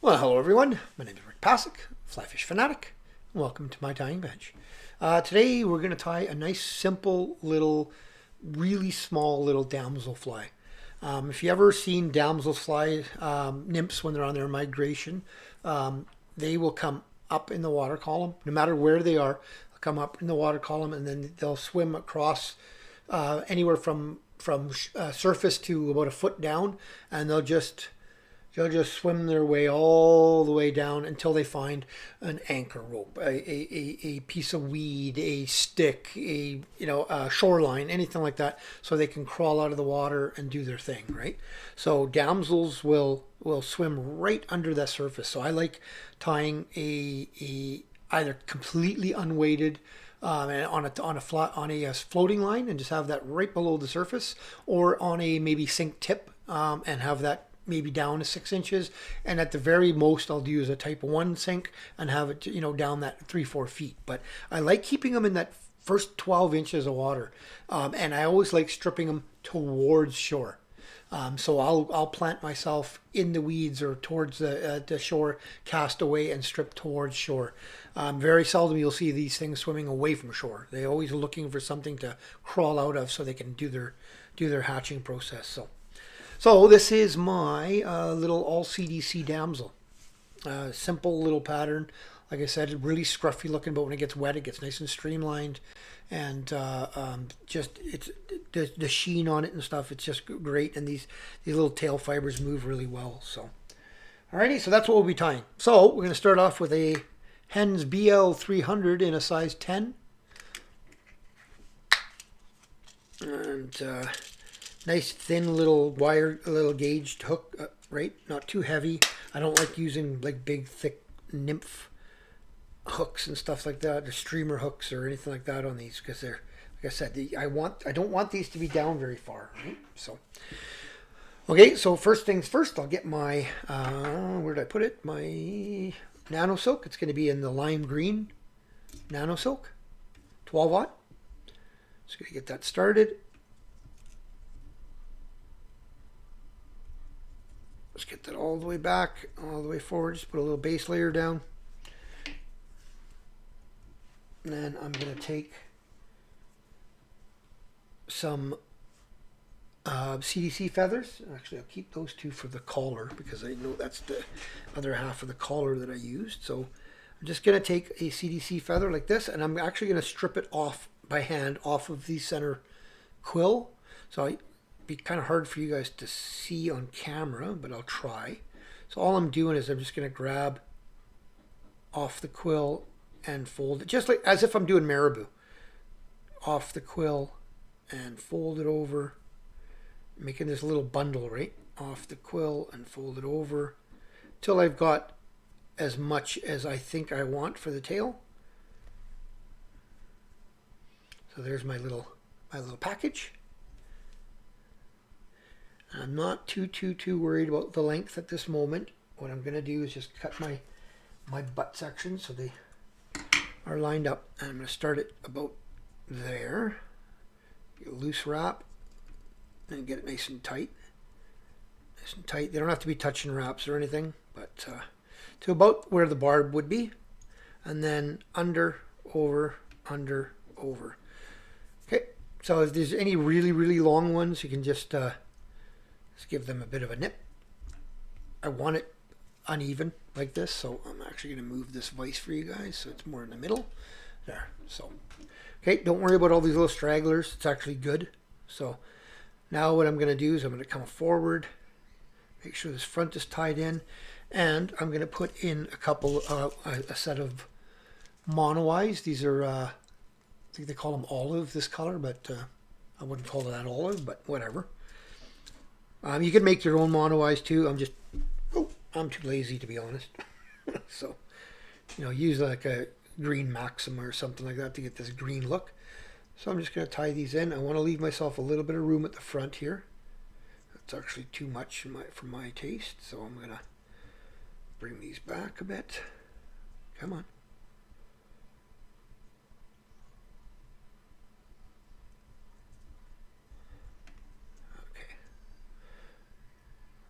Well, hello everyone. My name is Passek, FlyFish Fanatic. Welcome to my tying bench. Today we're going to tie a nice, simple little, really small little damselfly. If you ever seen damselfly nymphs when they're on their migration, they will come up in the water column, no matter where they are. They'll come up in the water column and then they'll swim across anywhere from surface to about a foot down, and they'll just swim their way all the way down until they find an anchor rope, a piece of weed, a stick, a shoreline, anything like that, so they can crawl out of the water and do their thing, right? So damsels will swim right under that surface. So I like tying a either completely unweighted and on a floating line and just have that right below the surface, or on a maybe sink tip and have that maybe down to 6 inches, and at the very most I'll use a type 1 sink and have it down that 3-4 feet. But I like keeping them in that first 12 inches of water, and I always like stripping them towards shore. So I'll plant myself in the weeds or towards the shore, cast away and strip towards shore. Very seldom you'll see these things swimming away from shore. They're always looking for something to crawl out of so they can do their hatching process. So this is my little All CDC damsel. Simple little pattern. Like I said, really scruffy looking, but when it gets wet, it gets nice and streamlined. And just it's the sheen on it and stuff. It's just great. And these little tail fibers move really well. So, alrighty, so that's what we'll be tying. So we're going to start off with a Hook-Hends BL300 in a size 10. And nice thin little wire, little gauged hook, right? Not too heavy. I don't like using like big, thick nymph hooks and stuff like that, or streamer hooks or anything like that on these, because they're, like I said, I don't want these to be down very far, right? So, okay, so first things first, I'll get my, where did I put it? My NanoSilk. It's going to be in the lime green NanoSilk, 12 watt. Just going to get that started. Let's get that all the way back, all the way forward. Just put a little base layer down. And then I'm going to take some CDC feathers. Actually, I'll keep those two for the collar because I know that's the other half of the collar that I used. So I'm just going to take a CDC feather like this, and I'm actually going to strip it off by hand off of the center quill. So be kind of hard for you guys to see on camera, but I'll try. So all I'm doing is I'm just going to grab off the quill and fold it, just like as if I'm doing marabou. Off the quill and fold it over, making this little bundle, right? Off the quill and fold it over till I've got as much as I think I want for the tail. So there's my little package. I'm not too worried about the length at this moment. What I'm going to do is just cut my butt section so they are lined up. And I'm going to start it about there. Get a loose wrap and get it nice and tight. Nice and tight. They don't have to be touching wraps or anything, but to about where the barb would be. And then under, over, under, over. Okay, so if there's any really long ones, you can just give them a bit of a nip. I want it uneven like this, so I'm actually going to move this vise for you guys so it's more in the middle. There. So, okay, don't worry about all these little stragglers. It's actually good. So now what I'm going to do is I'm going to come forward, make sure this front is tied in, and I'm going to put in a set of mono eyes. These are, I think they call them olive, this color, but I wouldn't call that olive, but whatever. You can make your own mono eyes too. I'm too lazy to be honest. So, use like a green Maxima or something like that to get this green look. So I'm just going to tie these in. I want to leave myself a little bit of room at the front here. That's actually too much for my taste. So I'm going to bring these back a bit. Come on.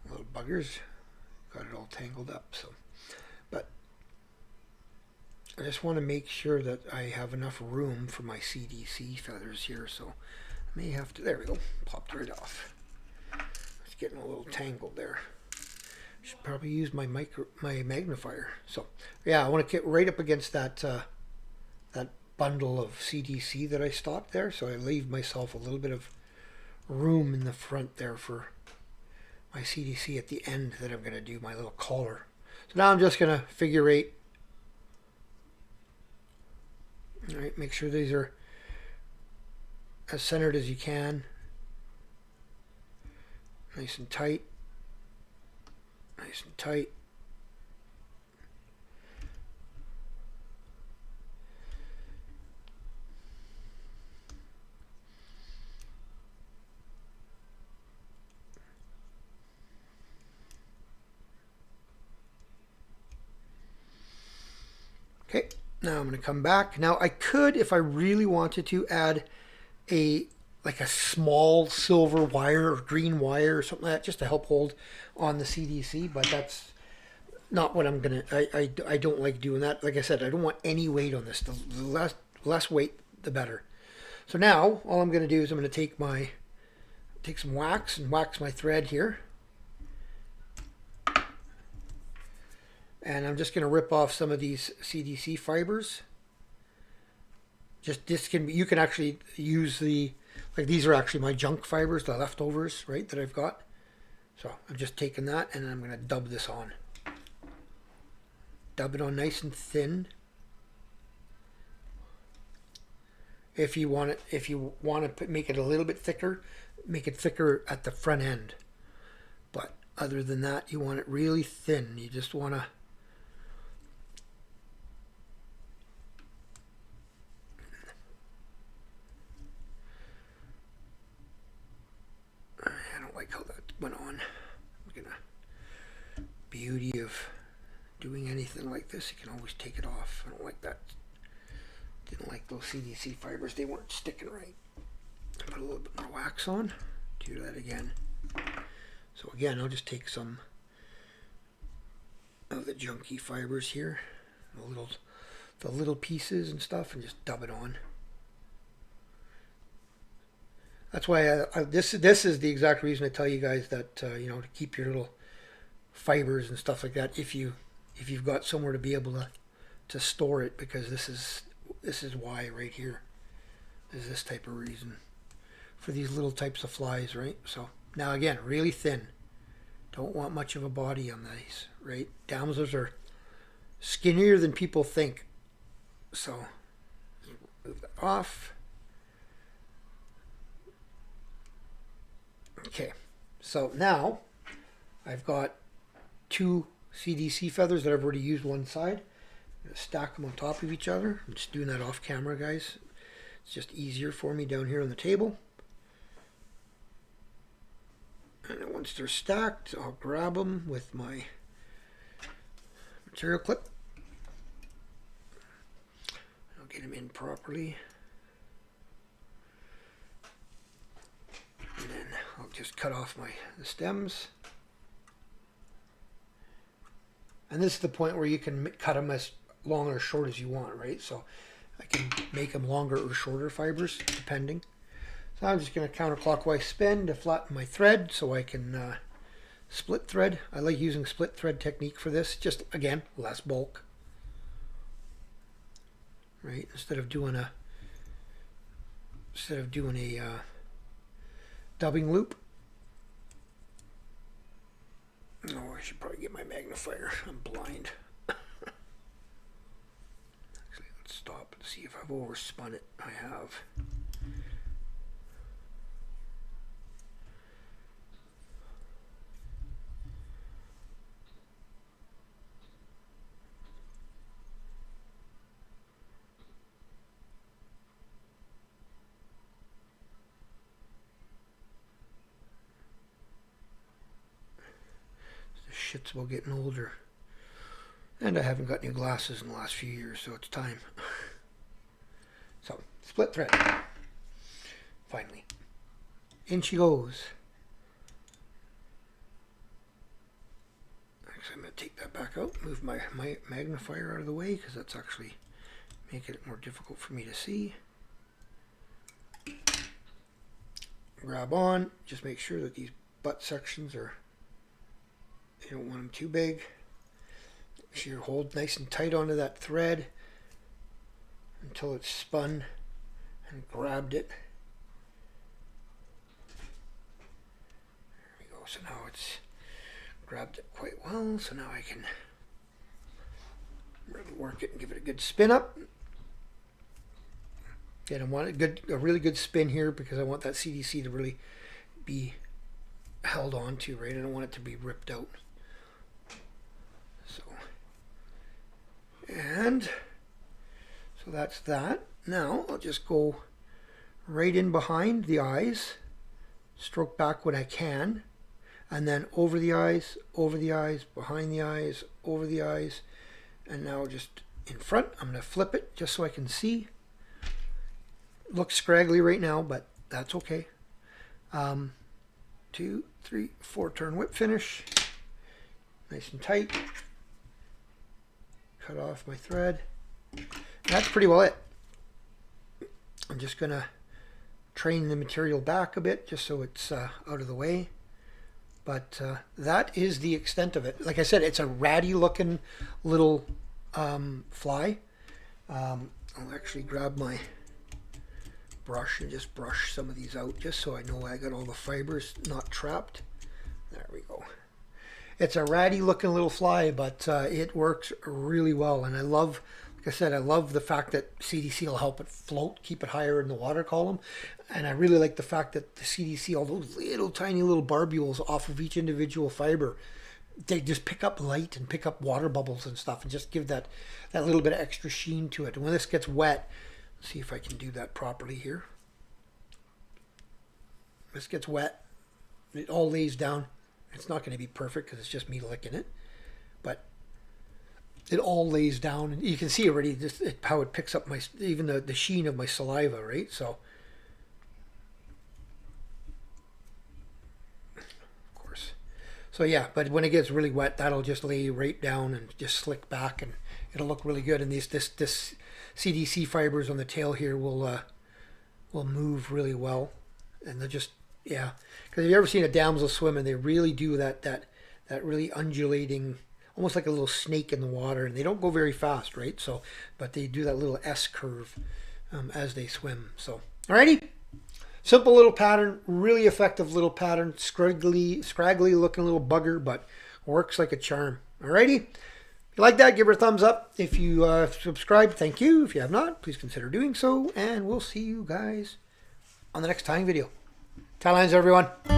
Little buggers, got it all tangled up. So But I just want to make sure that I have enough room for my CDC feathers here, so I may have to, there we go, popped right off. It's getting a little tangled there. Should probably use my magnifier. So yeah, I want to get right up against that that bundle of CDC that I stocked there, so I leave myself a little bit of room in the front there for my CDC at the end that I'm going to do my little collar. So now I'm just going to figure eight. All right, make sure these are as centered as you can. Nice and tight. Nice and tight. Okay, now I'm going to come back. Now I could, if I really wanted to, add like a small silver wire or green wire or something like that, just to help hold on the CDC, but that's not what I'm gonna. I don't like doing that. Like I said, I don't want any weight on this. The less weight, the better. So now all I'm gonna do is I'm gonna take some wax and wax my thread here, and I'm just gonna rip off some of these CDC fibers. Just this can be, you can actually use like these are actually my junk fibers, the leftovers, right, that I've got. So I've just taken that and I'm going to dub this on. Dub it on nice and thin. If you want to make it a little bit thicker, make it thicker at the front end. But other than that, you want it really thin. You just want to how that went on. Beauty of doing anything like this, you can always take it off. I don't like that. Didn't like those CDC fibers, they weren't sticking right. Put a little bit more wax on. Do that again. So again, I'll just take some of the junky fibers here, the little pieces and stuff, and just dub it on. That's why this is the exact reason I tell you guys that you know, to keep your little fibers and stuff like that if you've got somewhere to be able to store it, because this is why right here is this type of reason for these little types of flies, right? So now again, really thin. Don't want much of a body on these, right? Damsels are skinnier than people think. So move that off. Okay, so now I've got two CDC feathers that I've already used one side. I'm going to stack them on top of each other. I'm just doing that off camera, guys. It's just easier for me down here on the table. And then once they're stacked, I'll grab them with my material clip. I'll get them in properly. And then I'll just cut off the stems. And this is the point where you can cut them as long or short as you want, right? So I can make them longer or shorter fibers, depending. So I'm just going to counterclockwise spin to flatten my thread so I can split thread. I like using split thread technique for this. Just, again, less bulk. Right? Instead of doing a dubbing loop. Oh, I should probably get my magnifier. I'm blind. Actually, let's stop and see if I've overspun it. I have. Shit's about getting older. And I haven't got new glasses in the last few years, so it's time. So, split thread. Finally. In she goes. So I'm going to take that back out, move my magnifier out of the way because that's actually making it more difficult for me to see. Grab on, just make sure that these butt sections are, you don't want them too big. Make sure you hold nice and tight onto that thread until it's spun and grabbed it. There we go. So now it's grabbed it quite well. So now I can really work it and give it a good spin up. Again, I want a really good spin here because I want that CDC to really be held on to, right? I don't want it to be ripped out. So that's that. Now I'll just go right in behind the eyes, stroke back when I can, and then over the eyes, behind the eyes, over the eyes, and now just in front. I'm going to flip it just so I can see. Looks scraggly right now, but that's okay. 2, 3, 4 turn whip finish. Nice and tight. Cut off my thread. And that's pretty well it. I'm just going to train the material back a bit just so it's out of the way. But that is the extent of it. Like I said, it's a ratty looking little fly. I'll actually grab my brush and just brush some of these out just so I know I got all the fibers not trapped. There we go. It's a ratty looking little fly, but it works really well. And I love, like I said, I love the fact that CDC will help it float, keep it higher in the water column. And I really like the fact that the CDC, all those little tiny little barbules off of each individual fiber, they just pick up light and pick up water bubbles and stuff and just give that little bit of extra sheen to it. And when this gets wet, let's see if I can do that properly here. This gets wet, it all lays down. It's not going to be perfect because it's just me licking it, but it all lays down, and you can see already just how it picks up even the sheen of my saliva, right? So, of course, so yeah. But when it gets really wet, that'll just lay right down and just slick back, and it'll look really good. And this CDC fibers on the tail here will move really well, and they'll just. Yeah, because have you ever seen a damsel swim and they really do that really undulating, almost like a little snake in the water, and they don't go very fast, right? So, but they do that little S curve as they swim. So, alrighty, simple little pattern, really effective little pattern, scraggly looking little bugger, but works like a charm. Alrighty, if you like that, give her a thumbs up. If you subscribe, thank you. If you have not, please consider doing so, and we'll see you guys on the next tying video. Tie lines, everyone.